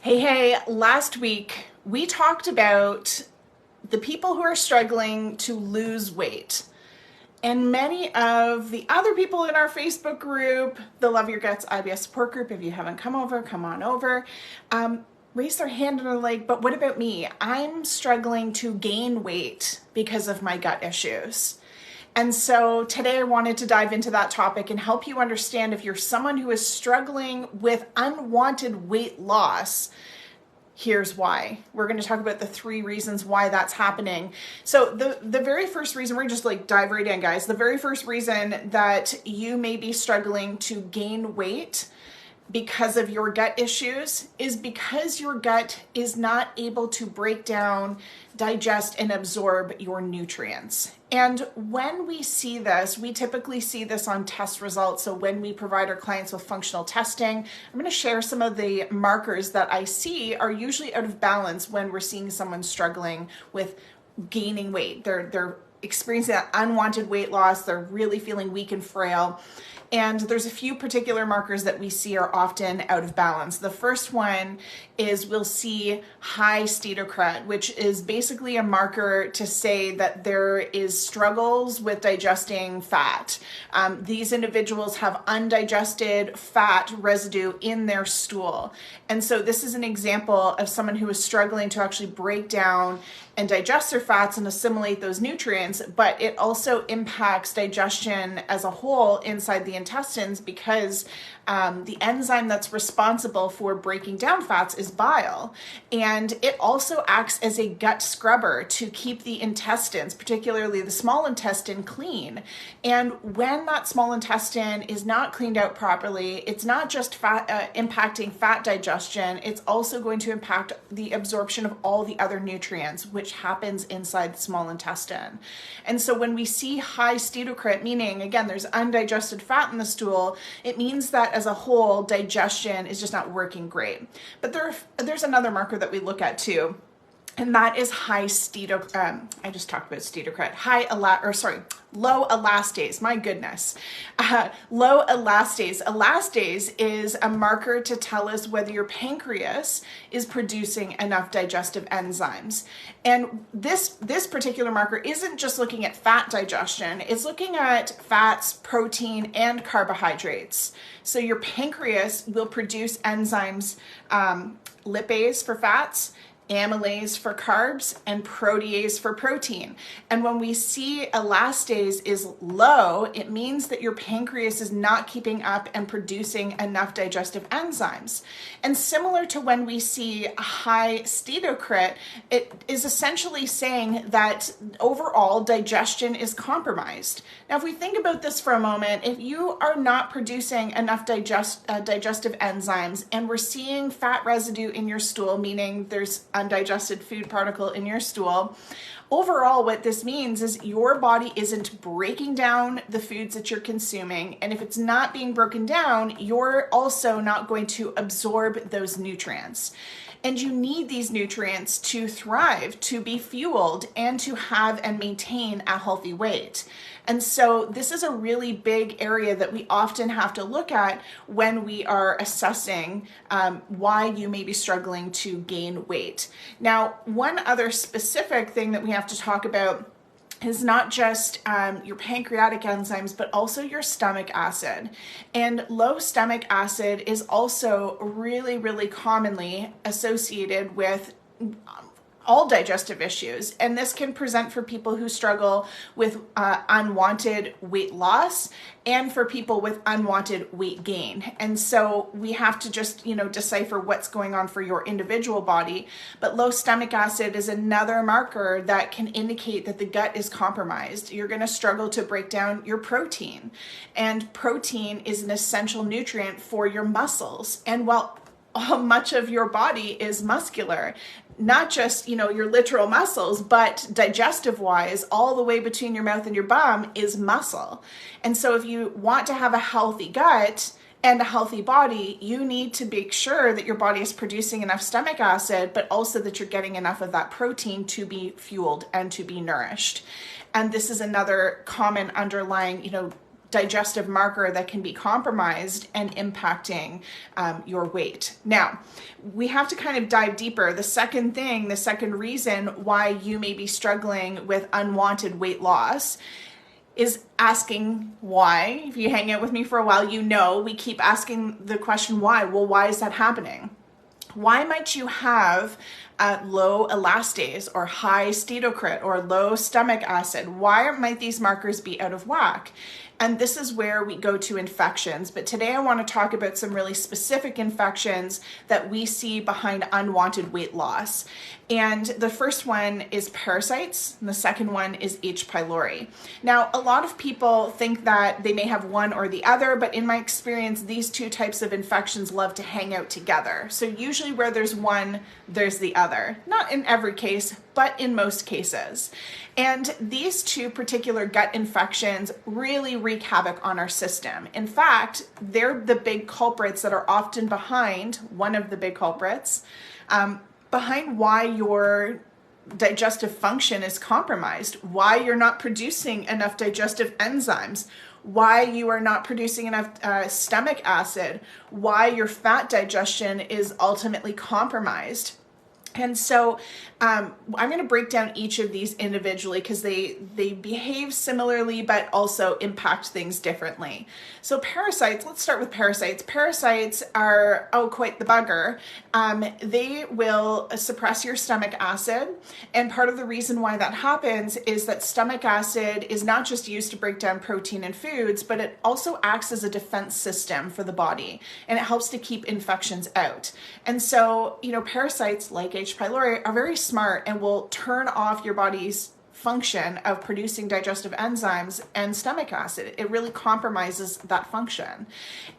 Hey, last week we talked about the people who are struggling to lose weight. And many of the other people in our Facebook group, the Love Your Guts IBS support group, if you haven't come over, come on over, raise their hand and are like, but what about me? I'm struggling to gain weight because of my gut issues. And so today I wanted to dive into that topic and help you understand if you're someone who is struggling with unwanted weight loss. Here's why. We're going to talk about the 3 reasons why that's happening. So the very first reason, we're just like dive right in, guys. The very first reason that you may be struggling to gain weight because of your gut issues is because your gut is not able to break down, digest, and absorb your nutrients. And when we see this, we typically see this on test results. So when we provide our clients with functional testing, I'm going to share some of the markers that I see are usually out of balance when we're seeing someone struggling with gaining weight. They're experiencing that unwanted weight loss. They're really feeling weak and frail. And there's a few particular markers that we see are often out of balance. The first one is we'll see high steatocret, which is basically a marker to say that there is struggles with digesting fat. These individuals have undigested fat residue in their stool. And so this is an example of someone who is struggling to actually break down and digest their fats and assimilate those nutrients, but it also impacts digestion as a whole inside the intestines because the enzyme that's responsible for breaking down fats is bile. And it also acts as a gut scrubber to keep the intestines, particularly the small intestine, clean. And when that small intestine is not cleaned out properly, it's not just impacting fat digestion, it's also going to impact the absorption of all the other nutrients, which happens inside the small intestine. And so when we see high steatocret, meaning, again, there's undigested fat in the stool, it means that as a whole, digestion is just not working great. But there's another marker that we look at too, and that is high I just talked about steatocret. Low elastase. My goodness. Low elastase. Elastase is a marker to tell us whether your pancreas is producing enough digestive enzymes. And this particular marker isn't just looking at fat digestion. It's looking at fats, protein, and carbohydrates. So your pancreas will produce enzymes, lipase for fats, amylase for carbs, and protease for protein. And when we see elastase is low, it means that your pancreas is not keeping up and producing enough digestive enzymes. And similar to when we see a high steatocret, it is essentially saying that overall digestion is compromised. Now, if we think about this for a moment, if you are not producing enough digestive enzymes and we're seeing fat residue in your stool, meaning there's undigested food particle in your stool, overall what this means is your body isn't breaking down the foods that you're consuming, and if it's not being broken down, you're also not going to absorb those nutrients. And you need these nutrients to thrive, to be fueled, and to have and maintain a healthy weight. And so this is a really big area that we often have to look at when we are assessing why you may be struggling to gain weight. Now, one other specific thing that we have to talk about is not just your pancreatic enzymes, but also your stomach acid. And low stomach acid is also really, really commonly associated with all digestive issues. And this can present for people who struggle with unwanted weight loss and for people with unwanted weight gain. And so we have to just, decipher what's going on for your individual body. But low stomach acid is another marker that can indicate that the gut is compromised. You're going to struggle to break down your protein. And protein is an essential nutrient for your muscles. And while much of your body is muscular, not just, your literal muscles, but digestive wise, all the way between your mouth and your bum is muscle. And so if you want to have a healthy gut and a healthy body, you need to make sure that your body is producing enough stomach acid, but also that you're getting enough of that protein to be fueled and to be nourished. And this is another common underlying, digestive marker that can be compromised and impacting your weight. Now, we have to kind of dive deeper. The second reason why you may be struggling with unwanted weight loss is asking why. If you hang out with me for a while, you know we keep asking the question why. Well, why is that happening? Why might you have low elastase or high steatocrit or low stomach acid? Why might these markers be out of whack? And this is where we go to infections. But today I want to talk about some really specific infections that we see behind unwanted weight loss. And the first one is parasites, and the second one is H. pylori. Now, a lot of people think that they may have one or the other, but in my experience, these two types of infections love to hang out together. So usually where there's one, there's the other. Not in every case, but in most cases. And these two particular gut infections really wreak havoc on our system. In fact, they're the big culprits that are often behind, one of the big culprits, behind why your digestive function is compromised, why you're not producing enough digestive enzymes, why you are not producing enough stomach acid, why your fat digestion is ultimately compromised. And so I'm going to break down each of these individually because they behave similarly but also impact things differently. So parasites, let's start with parasites. Parasites are, quite the bugger. They will suppress your stomach acid. And part of the reason why that happens is that stomach acid is not just used to break down protein in foods, but it also acts as a defense system for the body. And it helps to keep infections out. And so, parasites like H. pylori are very smart and will turn off your body's function of producing digestive enzymes and stomach acid. It really compromises that function.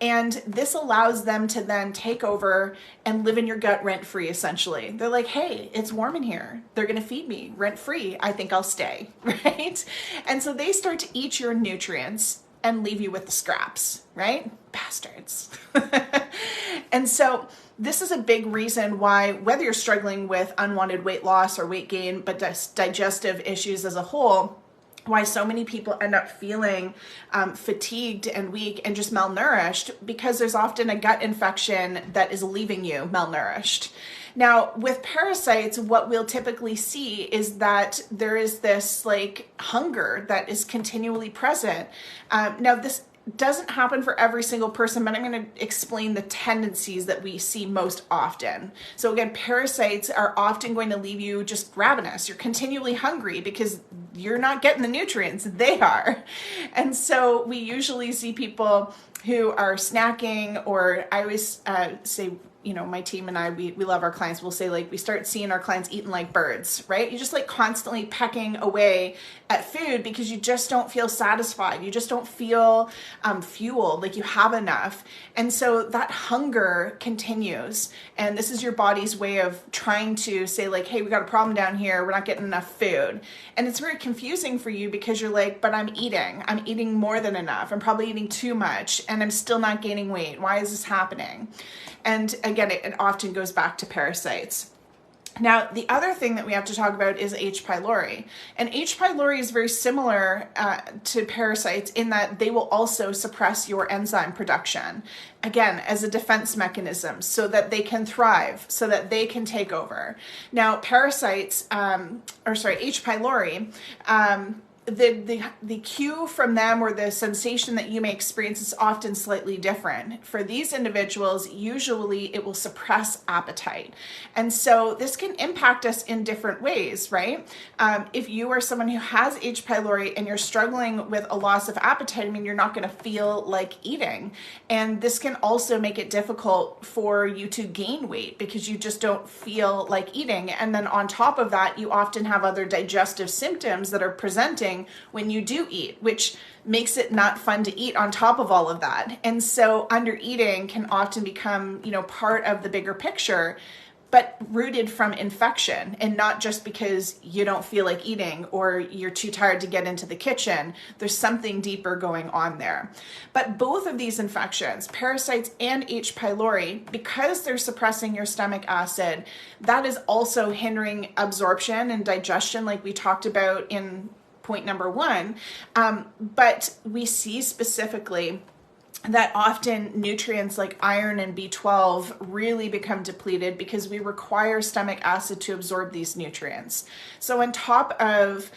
And this allows them to then take over and live in your gut rent-free, essentially. They're like, hey, it's warm in here. They're going to feed me rent-free. I think I'll stay, right? And so they start to eat your nutrients and leave you with the scraps, right? Bastards. And so this is a big reason why, whether you're struggling with unwanted weight loss or weight gain, but digestive issues as a whole, why so many people end up feeling fatigued and weak and just malnourished, because there's often a gut infection that is leaving you malnourished. Now, with parasites, what we'll typically see is that there is this hunger that is continually present. Now, this doesn't happen for every single person, but I'm going to explain the tendencies that we see most often. So again, parasites are often going to leave you just ravenous. You're continually hungry because you're not getting the nutrients, they are. And so we usually see people who are snacking, or I always say, my team and I, we love our clients. We'll say we start seeing our clients eating like birds, right? You just constantly pecking away at food because you just don't feel satisfied. You just don't feel fueled, like you have enough. And so that hunger continues. And this is your body's way of trying to say hey, we got a problem down here. We're not getting enough food. And it's very confusing for you because you're but I'm eating more than enough. I'm probably eating too much and I'm still not gaining weight. Why is this happening? And again, it often goes back to parasites. Now, the other thing that we have to talk about is H. pylori. And H. pylori is very similar to parasites in that they will also suppress your enzyme production, again, as a defense mechanism so that they can thrive, so that they can take over. Now, H. pylori, the cue from them or the sensation that you may experience is often slightly different. For these individuals, usually it will suppress appetite. And so this can impact us in different ways, right? If you are someone who has H. pylori and you're struggling with a loss of appetite, you're not going to feel like eating. And this can also make it difficult for you to gain weight because you just don't feel like eating. And then on top of that, you often have other digestive symptoms that are presenting when you do eat, which makes it not fun to eat on top of all of that. And so under eating can often become, part of the bigger picture, but rooted from infection and not just because you don't feel like eating or you're too tired to get into the kitchen. There's something deeper going on there. But both of these infections, parasites and H. pylori, because they're suppressing your stomach acid, that is also hindering absorption and digestion like we talked about in point number one. But we see specifically that often nutrients like iron and B12 really become depleted because we require stomach acid to absorb these nutrients. So on top of,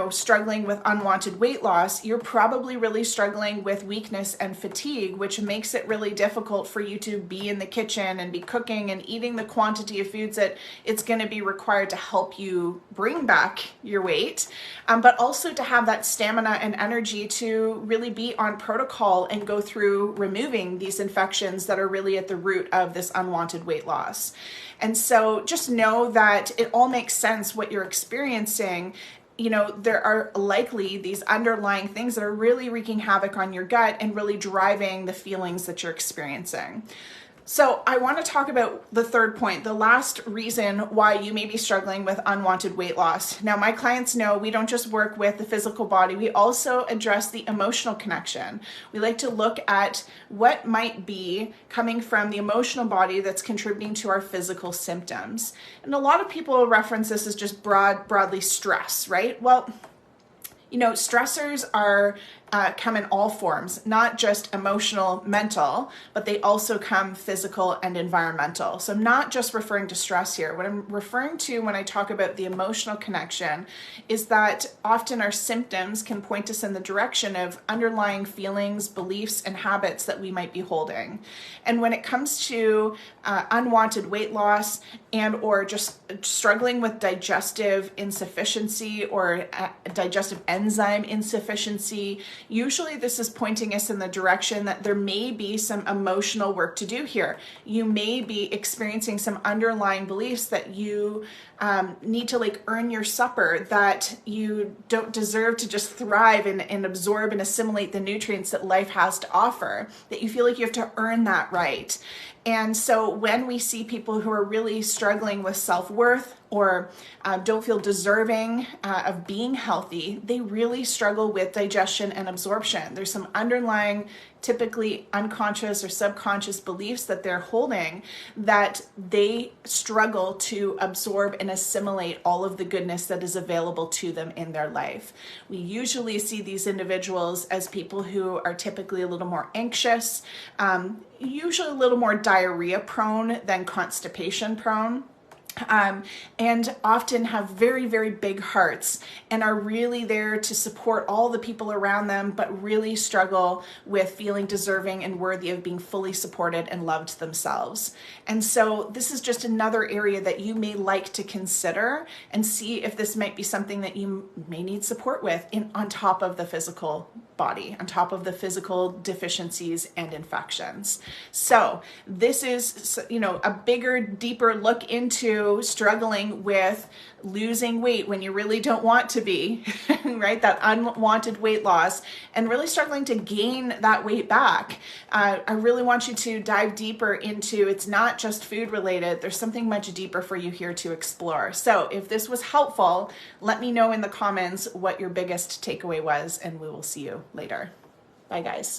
struggling with unwanted weight loss, you're probably really struggling with weakness and fatigue, which makes it really difficult for you to be in the kitchen and be cooking and eating the quantity of foods that it's going to be required to help you bring back your weight, but also to have that stamina and energy to really be on protocol and go through removing these infections that are really at the root of this unwanted weight loss. And so just know that it all makes sense what you're experiencing. There are likely these underlying things that are really wreaking havoc on your gut and really driving the feelings that you're experiencing. So I want to talk about the third point, the last reason why you may be struggling with unwanted weight loss. Now, my clients know we don't just work with the physical body, we also address the emotional connection. We like to look at what might be coming from the emotional body that's contributing to our physical symptoms. And a lot of people reference this as just broadly stress, right? Well, stressors are come in all forms, not just emotional, mental, but they also come physical and environmental. So I'm not just referring to stress here. What I'm referring to when I talk about the emotional connection is that often our symptoms can point us in the direction of underlying feelings, beliefs, and habits that we might be holding. And when it comes to unwanted weight loss and or just struggling with digestive insufficiency or digestive enzyme insufficiency, usually this is pointing us in the direction that there may be some emotional work to do here. You may be experiencing some underlying beliefs that you need to earn your supper, that you don't deserve to just thrive and absorb and assimilate the nutrients that life has to offer, that you feel like you have to earn that right. And so when we see people who are really struggling with self-worth or don't feel deserving of being healthy, they really struggle with digestion and absorption. There's some underlying, typically unconscious or subconscious beliefs that they're holding that they struggle to absorb and assimilate all of the goodness that is available to them in their life. We usually see these individuals as people who are typically a little more anxious, usually a little more diarrhea prone than constipation prone. And often have very, very big hearts and are really there to support all the people around them, but really struggle with feeling deserving and worthy of being fully supported and loved themselves. And so this is just another area that you may like to consider and see if this might be something that you may need support with on top of the physical body, on top of the physical deficiencies and infections. So this is, a bigger, deeper look into struggling with losing weight when you really don't want to be, right? That unwanted weight loss and really struggling to gain that weight back. I really want you to dive deeper into, it's not just food related. There's something much deeper for you here to explore. So if this was helpful, let me know in the comments what your biggest takeaway was, and we will see you later. Bye, guys.